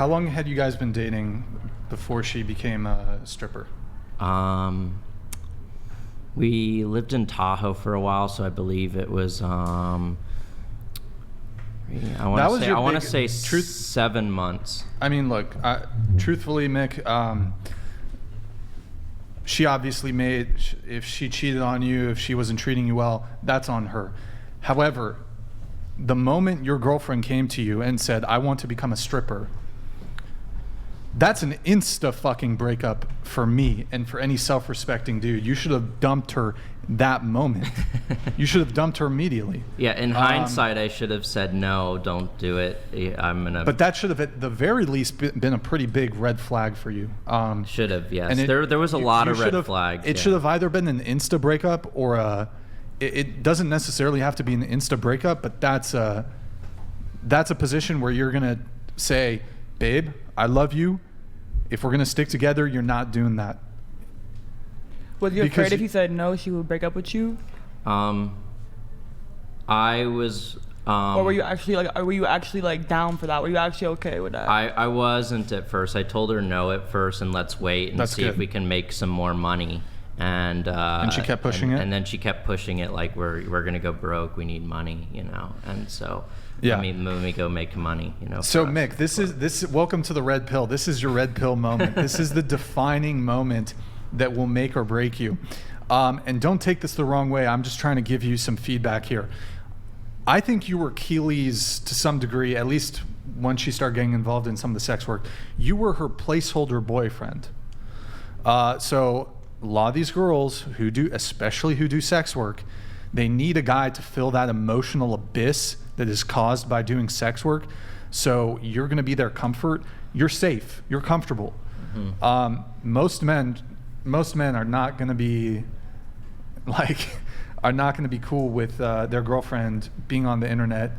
How long had you guys been dating before she became a stripper? We lived in Tahoe for a while, so I believe it was I want to say 7 months. I mean, look, truthfully, Mick, she obviously if she cheated on you, if she wasn't treating you well, that's on her. However, the moment your girlfriend came to you and said, I want to become a stripper, that's an insta fucking breakup for me and for any self-respecting dude. You should have dumped her that moment. You should have dumped her immediately. Yeah, in hindsight, I should have said, no, don't do it. But that should have, at the very least, been a pretty big red flag for you. Should have, yes. And there was a lot of red flags. It should have either been an insta breakup or it doesn't necessarily have to be an insta breakup, but that's a position where you're going to say, babe, I love you. If we're going to stick together, you're not doing that. Was you afraid if you said no, she would break up with you? I was... or were you actually like down for that? Were you actually okay with that? I wasn't at first. I told her no at first and let's wait and see if we can make some more money. And she kept pushing it? And then she kept pushing it like we're going to go broke. We need money, you know. And so... Yeah. I mean, when we go make money, you know. So Mick, this welcome to the red pill. This is your red pill moment. This is the defining moment that will make or break you. And don't take this the wrong way. I'm just trying to give you some feedback here. I think you were Keely's to some degree, at least once she started getting involved in some of the sex work. You were her placeholder boyfriend. So a lot of these girls especially who do sex work, they need a guy to fill that emotional abyss that is caused by doing sex work. So you're going to be their comfort. You're safe. You're comfortable. Mm-hmm. Most men are not going to be cool with their girlfriend being on the internet,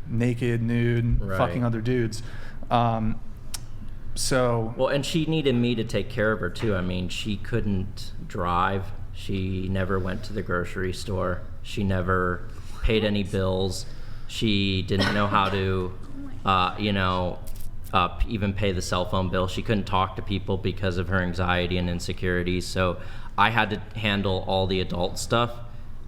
naked, nude, fucking other dudes. Well, and she needed me to take care of her too. I mean, she couldn't drive. She never went to the grocery store. She never paid any bills. She didn't know how to, even pay the cell phone bill. She couldn't talk to people because of her anxiety and insecurities. So I had to handle all the adult stuff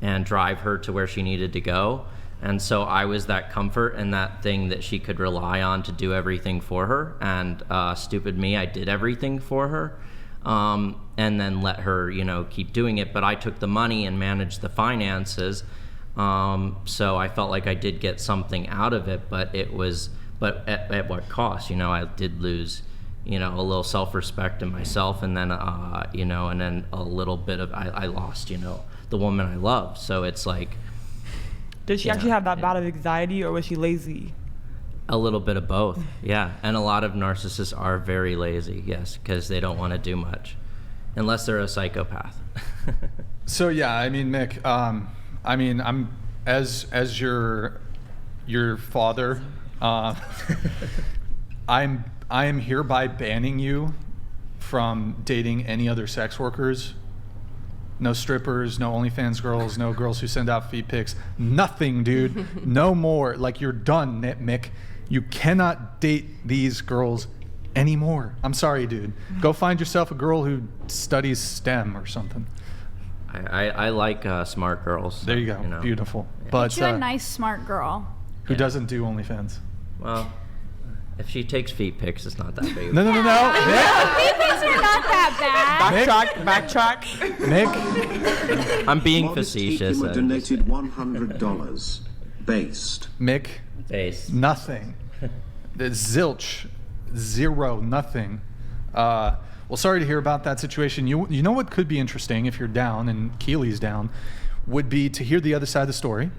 and drive her to where she needed to go. And so I was that comfort and that thing that she could rely on to do everything for her. And stupid me, I did everything for her. And then let her, keep doing it. But I took the money and managed the finances. So I felt like I did get something out of it, but at what cost? I did lose, a little self-respect in myself, and then, and then a little bit of, I lost, the woman I loved. So it's like. Did she actually have that bout of anxiety, or was she lazy? A little bit of both, yeah. And a lot of narcissists are very lazy, yes, because they don't want to do much, unless they're a psychopath. So yeah, I mean, Mick, I'm as your father, I am hereby banning you from dating any other sex workers. No strippers, no OnlyFans girls, no girls who send out feet pics. Nothing, dude. No more. Like, you're done, Mick. You cannot date these girls anymore. I'm sorry, dude. Go find yourself a girl who studies STEM or something. I like smart girls. There you go. Beautiful. Yeah. But you're a nice, smart girl. Who doesn't do OnlyFans? Well, if she takes feet pics, it's not that big. No. Feet pics are not that bad. Backtrack. Nick? I'm being facetious. Donated $100. Based. Mick? Based. Nothing. Zilch. Zero. Nothing. Well, sorry to hear about that situation. You know what could be interesting if you're down and Keely's down would be to hear the other side of the story,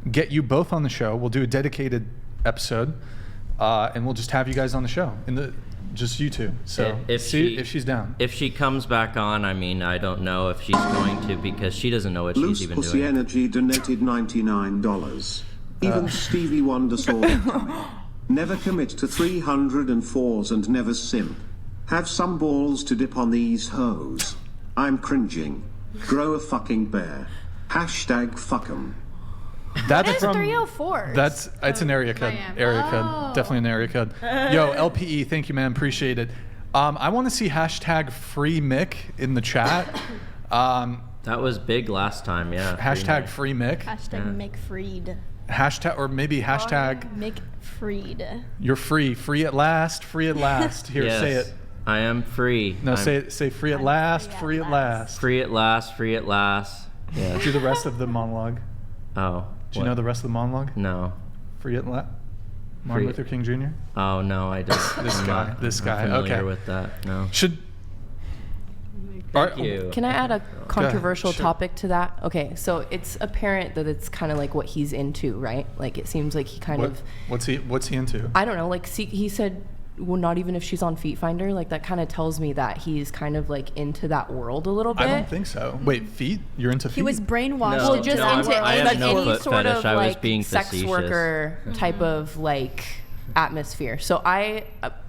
get you both on the show. We'll do a dedicated episode, and we'll just have you guys on the show, just you two. So if she's down. If she comes back on, I mean, I don't know if she's going to, because she doesn't know what she's even Pussy doing. Energy donated $99. Even Stevie Wonder saw it coming. Never commit to 304s and never simp. Have some balls to dip on these hoes. I'm cringing. Grow a fucking bear. #fuck'em. That's What is from 304? It's an area code. Miami. Area code. Definitely an area code. Yo, LPE, thank you, man. Appreciate it. I want to see hashtag free Mick in the chat. That was big last time, yeah. Hashtag free Mick. Hashtag McFreed. Hashtag, or maybe hashtag McFreed. you're free. Free at last. Free at last. Here, Yes, say it. I am free. No, I'm say free at last. Free at last. free at last, free at last. Yes. Do the rest of the monologue. Oh. Do you know the rest of the monologue? No. Free at last. Martin Free- Luther King Jr. Oh, no, I don't. This I'm guy, not- this I'm guy, familiar okay. with that, no. Should. Thank you. Can I add a controversial Sure. topic to that? Okay, so it's apparent that it's kind of like what he's into, right? Like it seems like he kind of, What's he into? I don't know, like he said, well, not even if she's on Feet Finder, like that kind of tells me that he's kind of like into that world a little bit. I don't think so. Wait, feet? You're into feet? He was brainwashed. No, Well, just no, into I have like no any foot sort fetish. of I was like being sex facetious. worker type of like atmosphere. So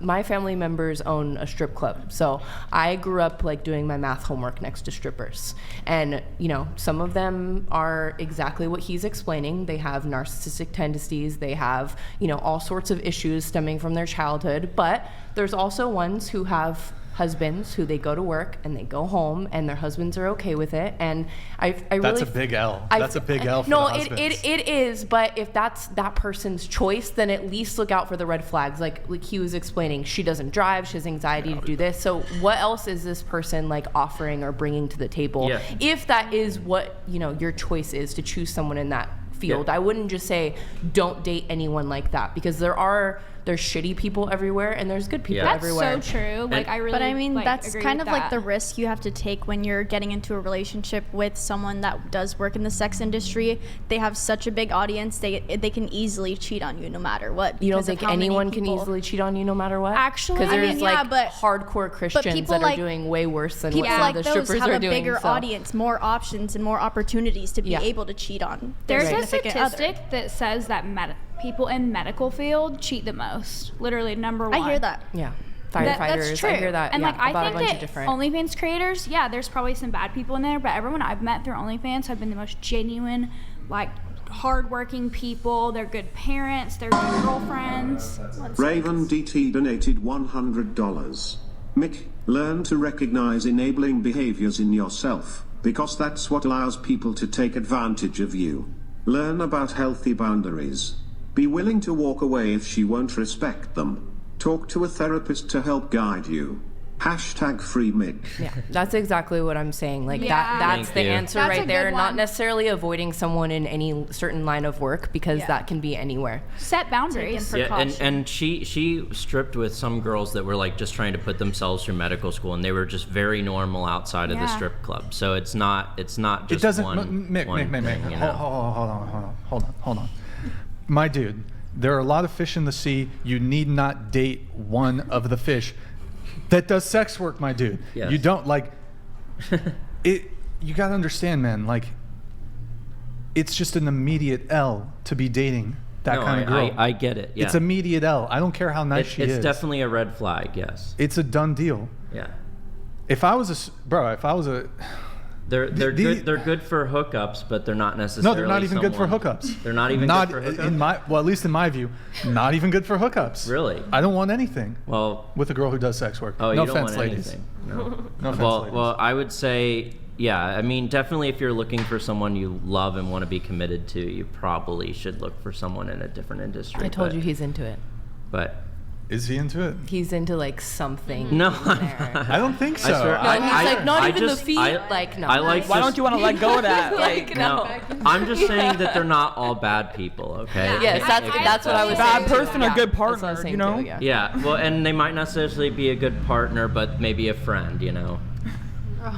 my family members own a strip club. So I grew up like doing my math homework next to strippers. And, you know, some of them are exactly what he's explaining. They have narcissistic tendencies. They have, you know, all sorts of issues stemming from their childhood. But there's also ones who have husbands who they go to work and they go home and their husbands are okay with it. And I really That's a big L. That's a big L for no, the husbands. it is. But if that's that person's choice, then at least look out for the red flags. Like he was explaining, she doesn't drive, she has anxiety to do this. So what else is this person like offering or bringing to the table? Yeah. If that is what, you know, your choice is to choose someone in that field, Yeah. I wouldn't just say don't date anyone like that, because there's shitty people everywhere and there's good people Yeah. That's everywhere. so true. Like I really. But I mean, like, that's agree kind with of like that. the risk you have to take when you're getting into a relationship with someone that does work in the sex industry. They have such a big audience; they can easily cheat on you no matter what. You don't because of think how many anyone can people- easily cheat on you no matter what? Actually, because I there's mean, yeah, like but- hardcore Christians people that are like- doing way worse than People what some like of the those strippers have are a doing. bigger so. audience, more options, and more opportunities to be Yeah. able to cheat on their There's a significant other. statistic that says that people in medical field cheat the most. Literally number one. I hear that. Yeah, That's firefighters. true. I hear that. And yeah, like I about think a bunch that of different. OnlyFans creators, yeah, there's probably some bad people in there, but everyone I've met through OnlyFans have been the most genuine, like hardworking people. They're good parents. They're good girlfriends. Raven DT donated $100. Mick, learn to recognize enabling behaviors in yourself, because that's what allows people to take advantage of you. Learn about healthy boundaries. Be willing to walk away if she won't respect them. Talk to a therapist to help guide you. Hashtag free Mick. Yeah, that's exactly what I'm saying. Like Yeah. that's Thank the you. answer That's a right good there. Not one. necessarily avoiding someone in any certain line of work, because Yeah. that can be anywhere. Set boundaries. For Yeah, caution. and she stripped with some girls that were like just trying to put themselves through medical school, and they were just very normal outside of the Yeah. strip club. So it's not just It doesn't. one, Mick, one Mick, thing, you know? hold on. My dude, there are a lot of fish in the sea. You need not date one of the fish that does sex work, my dude. Yes. You don't like it. You gotta understand, man. Like, it's just an immediate L to be dating that No, kind of girl. I get it. Yeah. It's immediate L. I don't care how nice she it's is. definitely a red flag. Yes. It's a done deal. Yeah. If I was They're The- good. They're good for hookups, but they're not necessarily. no, they're not even good for someone- hookups. They're not even not good for hookups. in my well, at least in my view, not even good for hookups. Really? I don't want anything Well, with a girl who does sex work. oh, no you don't offense, want ladies. anything. No. No offense, well, ladies. well, I would say, yeah. I mean, definitely, if you're looking for someone you love and want to be committed to, you probably should look for someone in a different industry. I told but, you he's into it. But Is he into it? He's into like something. no, in there. I don't think so. I swear, No, he's like not I even just- the feet. I- like no. I like Why just- don't you want to let go of that? Like, No, I'm just saying that they're not all bad people. Okay. Yes, that's what I was Bad saying. person or Yeah, good that's what I was partner, saying you know? too, yeah. Yeah. Well, and they might not necessarily be a good partner, but maybe a friend. You know.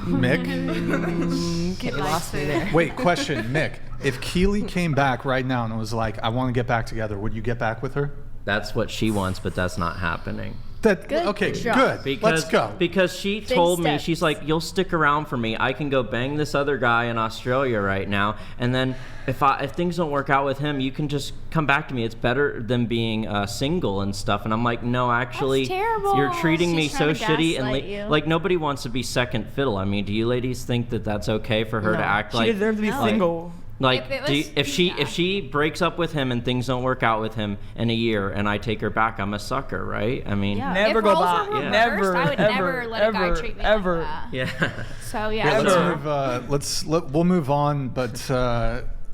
Mick? You lost me there. Wait, question, Mick. If Keely came back right now and was like, I want to get back together, would you get back with her? That's what she wants, but that's not happening. Okay, job. good. Because, Let's go. Because she told me, steps. she's like, you'll stick around for me. I can go bang this other guy in Australia right now, and then if things don't work out with him, you can just come back to me. It's better than being single and stuff. And I'm like, no, actually, That's terrible. you're treating me She's so trying to shitty, and gaslight you. like nobody wants to be second fiddle. I mean, do you ladies think that that's okay for her to act She like? deserves to be single. Like, If it was- if she breaks up with him and things don't work out with him in a year, and I take her back, I'm a sucker, right? I mean, Yeah. Never if go roles back. were reversed, Never, I would ever, never let a guy ever, treat me ever. like that. yeah. So Here, yeah, let's we'll move on, but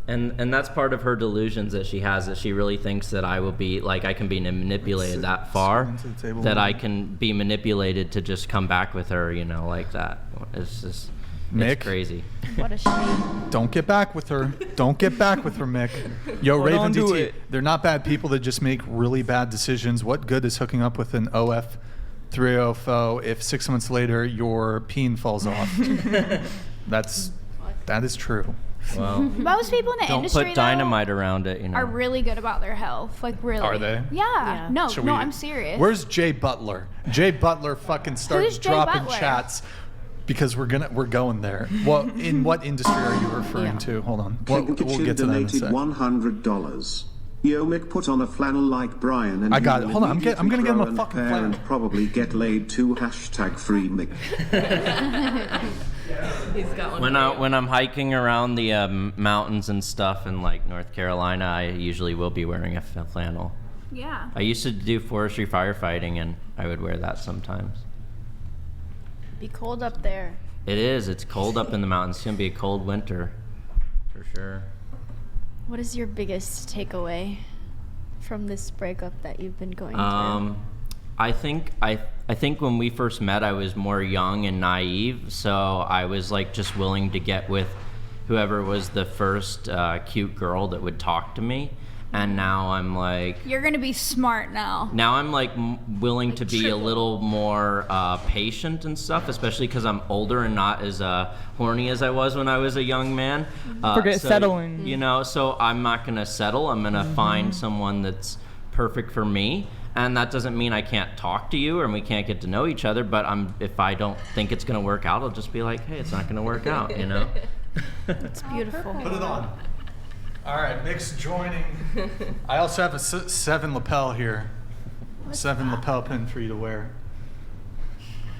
And that's part of her delusions that she has, that she really thinks that I will be like, I can be manipulated that far, into the table. that I can be manipulated to just come back with her, you know, like that. It's just Mick? it's crazy. What a shame. don't get back with her. Don't get back with her, Mick. Yo, Oh, Raven don't do DT, it. they're not bad people that just make really bad decisions. What good is hooking up with an OF 3.0 foe if 6 months later your peen falls off? That is true. Well, most people in the don't industry put dynamite around it, you know. are really good about their health. Like really. Are they? Yeah. Yeah. No, Should no, we- I'm serious. Where's Jay Butler? Jay Butler fucking started Who's Jay dropping Butler? chats because we're going there. Well, in what industry are you referring Yeah. to? Hold on. King We'll Kitchen get to that in a donated sec. $100. Yo, Mick, put on a flannel like Brian and I got you it. will Hold on, I'm gonna immediately get him a grow and fucking pair flannel. and probably get laid too. #free Mick. When I'm hiking around the mountains and stuff in like North Carolina, I usually will be wearing a flannel. Yeah. I used to do forestry firefighting, and I would wear that sometimes. Be cold up there. It is. It's cold up in the mountains. It's gonna be a cold winter, for sure. What is your biggest takeaway from this breakup that you've been going I think when we first met, I was more young and naive, so I was like just willing to get with whoever was the first cute girl that would talk to me, and now I'm like. You're gonna be smart now. Now I'm like willing to be a little more patient and stuff, especially because I'm older and not as horny as I was when I was a young man. Forget settling. You know, so I'm not gonna settle. I'm gonna find someone that's perfect for me, and that doesn't mean I can't talk to you and we can't get to know each other. But if I don't think it's gonna work out, I'll just be like, hey, it's not gonna work out. You know. It's beautiful. Put it on. All right, Mick's joining. I also have a 7 lapel here. 7 lapel pin for you to wear.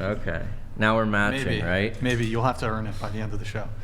Okay. Now we're matching, Maybe, right? Maybe you'll have to earn it by the end of the show.